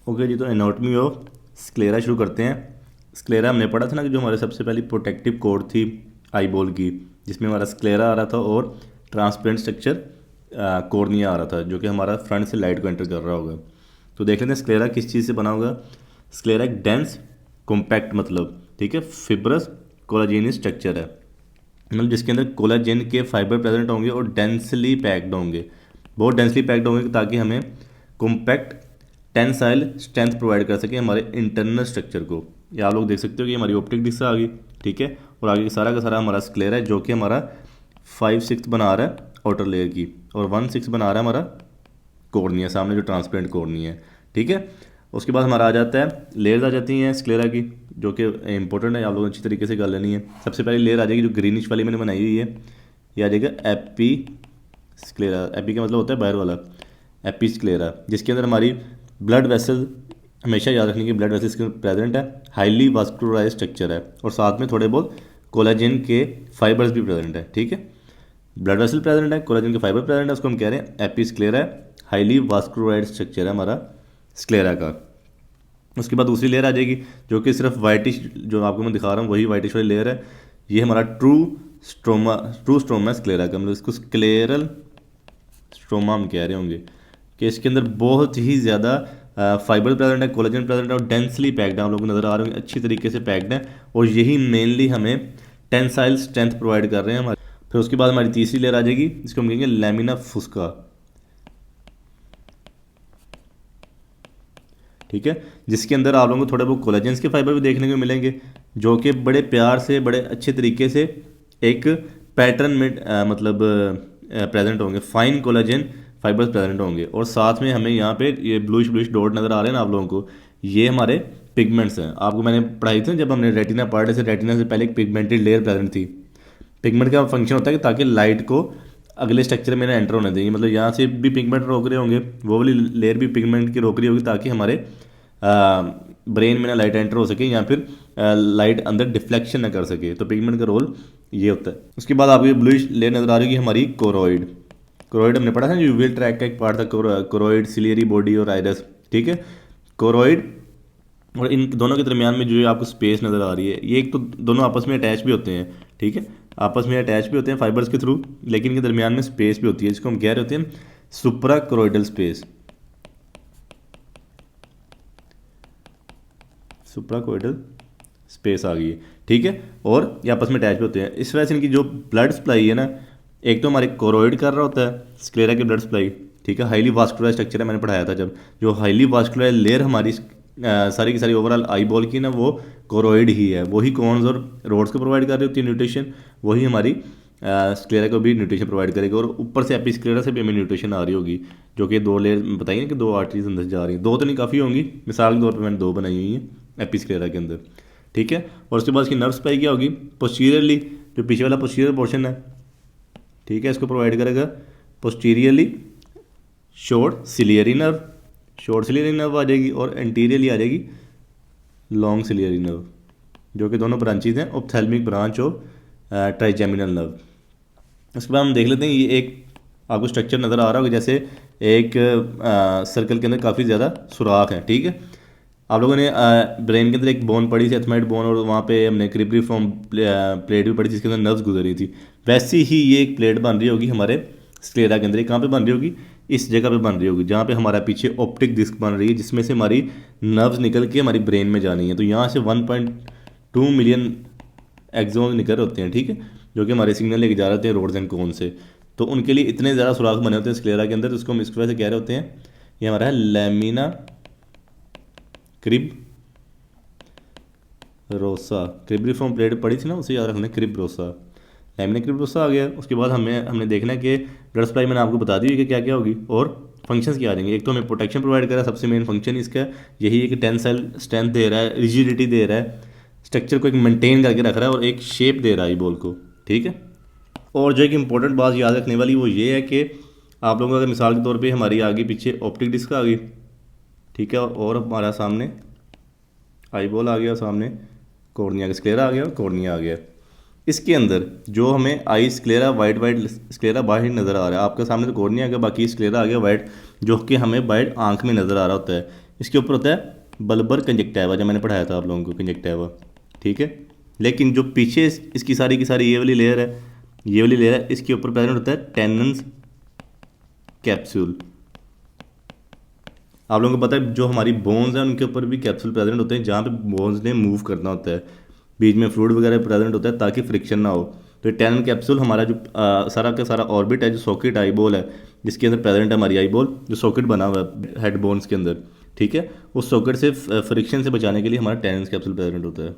Okay जी, तो anatomy of sclera शुरू करते हैं। स्क्लेरा हमने पढ़ा था ना कि जो हमारे सबसे पहली प्रोटेक्टिव कोड थी आई बॉल की, जिसमें हमारा स्क्लेरा आ रहा था और ट्रांसपेरेंट स्ट्रक्चर कॉर्निया आ रहा था, जो कि हमारा फ्रंट से लाइट को एंटर कर रहा होगा। तो देख लेते हैं स्क्लेरा किस चीज़ से बना होगा। स्क्लेरा एक डेंस कॉम्पैक्ट मतलब ठीक है फिब्रस कोलाजेनियस स्ट्रक्चर है, मतलब जिसके अंदर कोलाजेन के फाइबर प्रेजेंट होंगे और डेंसली पैक्ड होंगे, बहुत डेंसली पैक्ड होंगे ताकि हमें कॉम्पैक्ट टेंसाइल स्ट्रेंथ प्रोवाइड कर सके हमारे इंटरनल स्ट्रक्चर को। ये आप लोग देख सकते हो कि हमारी ऑप्टिक डिस्क आ गई, ठीक है, और आगे सारा का सारा हमारा स्क्लेरा है जो कि हमारा 5/6 बना रहा है आउटर लेयर की, और 1/6 बना रहा है हमारा कॉर्निया, सामने जो ट्रांसपेरेंट कॉर्निया है, ठीक है। उसके बाद हमारा आ जाता है लेयर्स आ जाती हैं स्क्लेरा की, जो कि इंपॉर्टेंट है, आप लोगों को अच्छी तरीके से कर लेनी है। सबसे पहली लेयर आ जाएगी जो ग्रीनिश वाली मैंने बनाई हुई है, ये आ जाएगा एपी स्क्लेरा। एपी का मतलब होता है बाहर वाला, एपी स्क्लेरा, जिसके अंदर हमारी ब्लड वेसल, हमेशा याद रखने की ब्लड वेसल्स के प्रेजेंट है, हाईली वास्कुलराइज स्ट्रक्चर है, और साथ में थोड़े बहुत कोलाजन के फाइबर्स भी प्रेजेंट है, ठीक है। ब्लड वेसल प्रेजेंट है, कोलाजन के फाइबर प्रेजेंट है, उसको हम कह रहे हैं एपी स्क्लेरा है, हाईली वास्कुलराइज स्ट्रक्चर है हमारा स्क्लेरा का। उसके बाद दूसरी लेयर आ जाएगी जो कि सिर्फ वाइटिश, जो आपको मैं दिखा रहा हूँ वही वाइटिश वाली लेयर है, ये हमारा ट्रू स्ट्रोमा स्क्लेरा का, मतलब इसको स्क्लेरल स्ट्रोमा हम कह रहे होंगे, कि इसके अंदर बहुत ही ज़्यादा फाइबर प्रेजेंट है, कोलाजन प्रेजेंट है, और डेंसली पैक्ड है, आप लोगों को नज़र आ रहे होंगे अच्छी तरीके से पैक्ड है, और यही मेनली हमें टेंसाइल स्ट्रेंथ प्रोवाइड कर रहे हैं हमारे। फिर उसके बाद हमारी तीसरी लेयर आ जाएगी जिसको हम कहेंगे लैमिना फुस्का, ठीक है, जिसके अंदर आप लोगों को थोड़े बहुत कोलाजेंस के फाइबर भी देखने को मिलेंगे, जो कि बड़े प्यार से बड़े अच्छे तरीके से एक पैटर्न में मतलब प्रेजेंट होंगे, फाइन कोलाजन फाइबर्स प्रेजेंट होंगे, और साथ में हमें यहाँ पे ये ब्लूइश ब्लूइश डॉट नज़र आ रहे हैं ना आप लोगों को, ये हमारे पिगमेंट्स हैं। आपको मैंने पढ़ाई थी जब हमने रेटिना पढ़ रहे थे, रेटिना से पहले एक पिगमेंटेड लेयर प्रेजेंट थी। पिगमेंट का फंक्शन होता है कि ताकि लाइट को अगले स्ट्रक्चर में ना एंटर होने देंगे, मतलब यहाँ से भी पिगमेंट रोक रहे होंगे, वो वाली लेयर भी पिगमेंट की रोक रही होगी ताकि हमारे ब्रेन में ना लाइट एंटर हो सके या फिर लाइट अंदर डिफ्लेक्शन ना कर सके। तो पिगमेंट का रोल ये होता है। उसके बाद आपको ये ब्लूइश लेयर नजर आ रही है हमारी कोरोइड। कोरोइड हमने पढ़ा था जो यूवियल ट्रैक का एक पार्ट था, कोरोइड, सिलियरी बॉडी और आइरस, ठीक है। कोरोइड और इन दोनों के दरमियान में जो आपको स्पेस नज़र आ रही है, ये एक तो दोनों आपस में अटैच भी होते हैं, ठीक है, आपस में अटैच भी होते हैं फाइबर्स के थ्रू, लेकिन इनके दरमियान में स्पेस भी होती है जिसको हम कह रहे होते हैं सुप्रा कोरोइडल स्पेस, सुप्रा कोरोइडल स्पेस आ गई है, ठीक है, और ये आपस में अटैच भी होते हैं। इस वजह से इनकी जो ब्लड सप्लाई है ना, एक तो हमारे कोरोइड कर रहा होता है स्क्लेरा की ब्लड सप्लाई, ठीक है, हाईली वास्कुलर स्ट्रक्चर है, मैंने पढ़ाया था जब, जो हाईली वास्कुलर लेयर हमारी सारी की सारी ओवरऑल आई बॉल की ना, वो कोरोइड ही है, वही कॉन्स और रोड्स को प्रोवाइड कर रही होती है न्यूट्रिशन, वही हमारी स्क्लेरा को भी न्यूट्रिशन प्रोवाइड करेगी, और ऊपर से एपी स्क्लेरा से भी हमें न्यूट्रिशन आ रही होगी, जो कि दो लेयर बताइए कि दो आर्टरीज अंदर जा रही हैं, दो तो नहीं काफ़ी होंगी, मिसाल के तौर पर मैंने दो बनाई हुई हैं एपी स्क्लेरा के अंदर, ठीक है। और उसके बाद इसकी नर्व सप्लाई क्या होगी, पोस्टीरियरली, जो पीछे वाला पोस्टीरियर पोर्शन है, ठीक है, इसको प्रोवाइड करेगा posteriorly short ciliary nerve, short ciliary nerve आ जाएगी, और एंटीरियरली आ जाएगी लॉन्ग सिलियरी नर्व, जो कि दोनों ब्रांचेज हैं ophthalmic branch of trigeminal nerve. उसके बाद हम देख लेते हैं, ये एक आपको स्ट्रक्चर नज़र आ रहा होगा, जैसे एक सर्कल के अंदर काफ़ी ज़्यादा सुराख है, ठीक है। आप लोगों ने ब्रेन के अंदर एक बोन पढ़ी थी, एथमाइड बोन, और वहाँ पे हमने क्रिब्रिफॉर्म प्लेट भी पढ़ी जिसके अंदर नर्व्स गुजर रही थी, वैसी ही ये एक प्लेट बन रही होगी हमारे स्क्लेरा के अंदर। कहाँ पे बन रही होगी, इस जगह पे बन रही होगी जहाँ पे हमारा पीछे ऑप्टिक डिस्क बन रही है, जिसमें से हमारी नर्व्स निकल के हमारी ब्रेन में जानी है। तो यहाँ से 1.2 मिलियन एक्सोन निकल होते हैं, ठीक है, जो कि हमारे सिग्नल लेके जा रहे होते हैं रोड्स एंड कोन से। तो उनके लिए इतने ज़्यादा सुराख बने होते हैं स्क्लेरा के अंदर, तो उसको हम इस वजह से कह रहे होते हैं, ये हमारा है लैमिना क्रिब रोसा। क्रिब्रिफॉर्म प्लेट पड़ी थी ना, उसे याद रखना, क्रिब रोसा, लैमिना क्रिब रोसा आ गया। उसके बाद हमने देखना है कि ब्लड सप्लाई मैंने आपको बता दी कि क्या क्या होगी और फंक्शंस क्या आ जाएंगे। एक तो हमें प्रोटेक्शन प्रोवाइड कर रहा है, सबसे मेन फंक्शन इसका यही है कि टेंसाइल स्ट्रेंथ दे रहा है, रिजिडिटी दे रहा है, स्ट्रक्चर को एक मेंटेन करके रख रहा है और एक शेप दे रहा है बॉल को, ठीक है। और जो एक इंपॉर्टेंट बात याद रखने वाली वो ये है कि आप लोगों को अगर मिसाल के तौर पे हमारी आगे पीछे ऑप्टिक डिस्क आ गई, ठीक है, और हमारा सामने आई बॉल आ गया, सामने कॉर्निया स्क्लेरा आ गया और कॉर्निया आ गया। इसके अंदर जो हमें आई स्क्लेरा वाइट स्क्लेरा बाहर नज़र आ रहा है, आपके सामने तो कॉर्निया आ गया, बाकी स्क्लेरा आ गया वाइट, जो कि हमें वाइट आंख में नज़र आ रहा होता है। इसके ऊपर होता है बल्बर कंजक्टिवा, जो मैंने पढ़ाया था आप लोगों को, कंजक्टिवा, ठीक है। लेकिन जो पीछे इसकी सारी की सारी ये वाली लेयर है, ये वाली लेयर है, इसके ऊपर प्रेजेंट होता है टेनन्स कैप्सूल। आप लोगों को पता है जो हमारी बोन्स हैं उनके ऊपर भी कैप्सूल प्रेजेंट होते हैं, जहाँ पे बोन्स ने मूव करना होता है, बीच में फ्लूइड वगैरह प्रेजेंट होता है ताकि फ्रिक्शन ना हो। तो ये टेनन कैप्सूल हमारा जो सारा का सारा ऑर्बिट है, जो सॉकेट आई बॉल है जिसके अंदर प्रेजेंट है हमारी आई बॉल, जो सॉकेट बना हुआ है हेड बोन्स के अंदर, ठीक है, उस सॉकेट से फ्रिक्शन से बचाने के लिए हमारा टेनन कैप्सूल प्रेजेंट होता है।